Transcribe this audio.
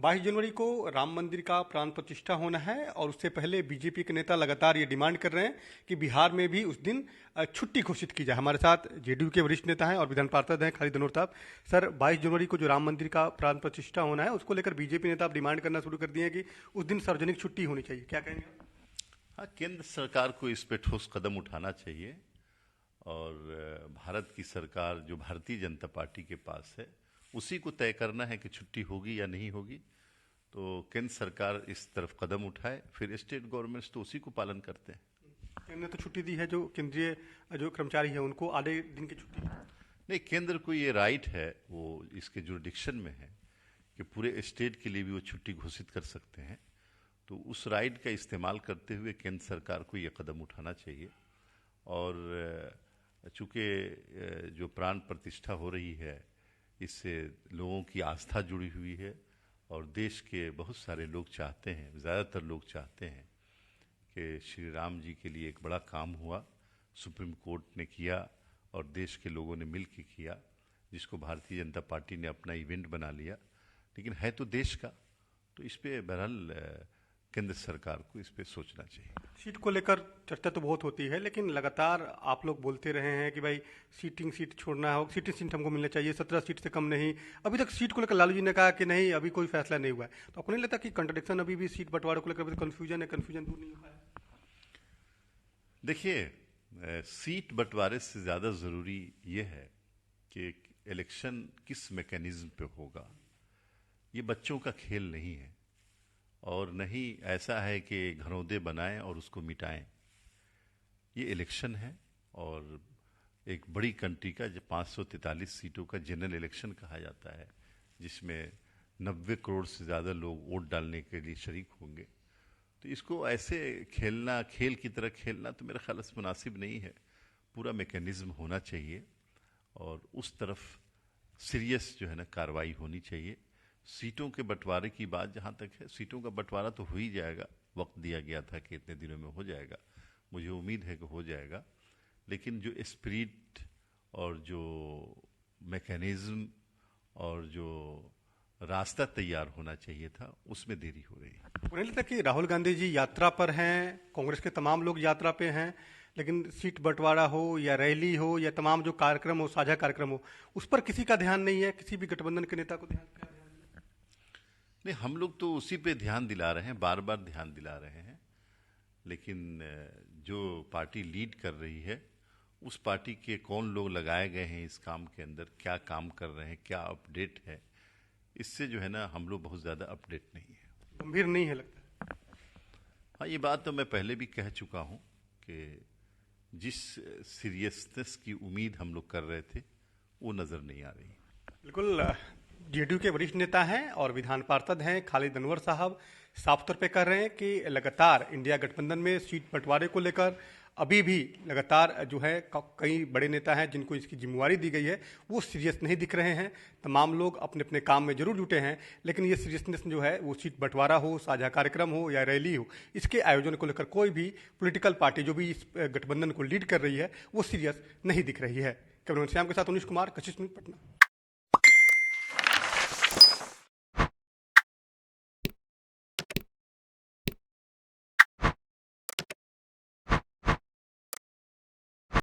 22 जनवरी को राम मंदिर का प्राण प्रतिष्ठा होना है और उससे पहले बीजेपी के नेता लगातार ये डिमांड कर रहे हैं कि बिहार में भी उस दिन छुट्टी घोषित की जाए। हमारे साथ जेडीयू के वरिष्ठ नेता हैं और विधान पार्षद हैं खालिद अनवर साहब। सर, 22 जनवरी को जो राम मंदिर का प्राण प्रतिष्ठा होना है उसको लेकर बीजेपी नेता अब डिमांड करना शुरू कर दिए हैं कि उस दिन सार्वजनिक छुट्टी होनी चाहिए, क्या कहेंगे? हाँ, केंद्र सरकार को इस पे ठोस कदम उठाना चाहिए और भारत की सरकार जो भारतीय जनता पार्टी के पास है उसी को तय करना है कि छुट्टी होगी या नहीं होगी। तो केंद्र सरकार इस तरफ कदम उठाए, फिर स्टेट गवर्नमेंट्स तो उसी को पालन करते हैं। केंद्र ने तो छुट्टी दी है, जो केंद्रीय जो कर्मचारी है उनको आधे दिन की छुट्टी। नहीं, केंद्र को ये राइट है, वो इसके जुरिडिक्शन में है कि पूरे स्टेट के लिए भी वो छुट्टी घोषित कर सकते हैं। तो उस राइट का इस्तेमाल करते हुए केंद्र सरकार को ये कदम उठाना चाहिए। और चूँकि जो प्राण प्रतिष्ठा हो रही है इससे लोगों की आस्था जुड़ी हुई है और देश के बहुत सारे लोग चाहते हैं, ज़्यादातर लोग चाहते हैं कि श्री राम जी के लिए एक बड़ा काम हुआ, सुप्रीम कोर्ट ने किया और देश के लोगों ने मिल के किया, जिसको भारतीय जनता पार्टी ने अपना इवेंट बना लिया। लेकिन है तो देश का, तो इस पर बहरहाल केंद्र सरकार को इस पे सोचना चाहिए। सीट को लेकर चर्चा तो बहुत होती है, लेकिन लगातार आप लोग बोलते रहे हैं कि भाई सीट छोड़ना हो, सीट हमको मिलना चाहिए, 17 सीट से कम नहीं। अभी तक सीट को लेकर लालू जी ने कहा कि नहीं, अभी कोई फैसला नहीं हुआ है। तो आपको नहीं लगता कि कंट्रडिक्शन अभी भी सीट बंटवारे को लेकर कंफ्यूजन है, कंफ्यूजन दूर नहीं हुआ है? देखिए, सीट बंटवारे से ज़्यादा ज़रूरी ये है कि इलेक्शन किस मैकेनिज्म पे होगा। ये बच्चों का खेल नहीं है और नहीं ऐसा है कि घरौंदे बनाएं और उसको मिटाएं। ये इलेक्शन है और एक बड़ी कंट्री का जो 543 सीटों का जनरल इलेक्शन कहा जाता है, जिसमें 90 करोड़ से ज़्यादा लोग वोट डालने के लिए शरीक होंगे। तो इसको ऐसे खेलना, खेल की तरह खेलना तो मेरे ख्याल से मुनासिब नहीं है। पूरा मैकेनिज्म होना चाहिए और उस तरफ सीरियस जो है ना कार्रवाई होनी चाहिए। सीटों के बंटवारे की बात जहाँ तक है, सीटों का बंटवारा तो हो ही जाएगा, वक्त दिया गया था कि इतने दिनों में हो जाएगा, मुझे उम्मीद है कि हो जाएगा। लेकिन जो स्पिरिट और जो मैकेनिज्म और जो रास्ता तैयार होना चाहिए था उसमें देरी हो रही है। मुझे लगता है कि राहुल गांधी जी यात्रा पर हैं, कांग्रेस के तमाम लोग यात्रा पे हैं, लेकिन सीट बंटवारा हो या रैली हो या तमाम जो कार्यक्रम हो, साझा कार्यक्रम हो, उस पर किसी का ध्यान नहीं है, किसी भी गठबंधन के नेता को ध्यान नहीं। हम लोग तो उसी पे ध्यान दिला रहे हैं, बार बार ध्यान दिला रहे हैं। लेकिन जो पार्टी लीड कर रही है उस पार्टी के कौन लोग लगाए गए हैं इस काम के अंदर, क्या काम कर रहे हैं, क्या अपडेट है, इससे जो है ना हम लोग बहुत ज़्यादा अपडेट नहीं है, गंभीर नहीं है लगता। हाँ, ये बात तो मैं पहले भी कह चुका हूँ कि जिस सीरियसनेस की उम्मीद हम लोग कर रहे थे वो नज़र नहीं आ रही। बिल्कुल, जेडीयू के वरिष्ठ नेता हैं और विधान पार्षद हैं खालिद अनवर साहब साफ तौर पे कह रहे हैं कि लगातार इंडिया गठबंधन में सीट बंटवारे को लेकर अभी भी लगातार जो है कई बड़े नेता हैं जिनको इसकी जिम्मेवारी दी गई है वो सीरियस नहीं दिख रहे हैं। तमाम लोग अपने अपने काम में जरूर जुटे हैं, लेकिन ये सीरियसनेस जो है वो सीट बंटवारा हो, साझा कार्यक्रम हो या रैली हो, इसके आयोजन को लेकर कोई भी पॉलिटिकल पार्टी जो भी इस गठबंधन को लीड कर रही है वो सीरियस नहीं दिख रही है। कैमरामैन श्याम के साथ उनीश कुमार, कशिश न्यूज़, पटना।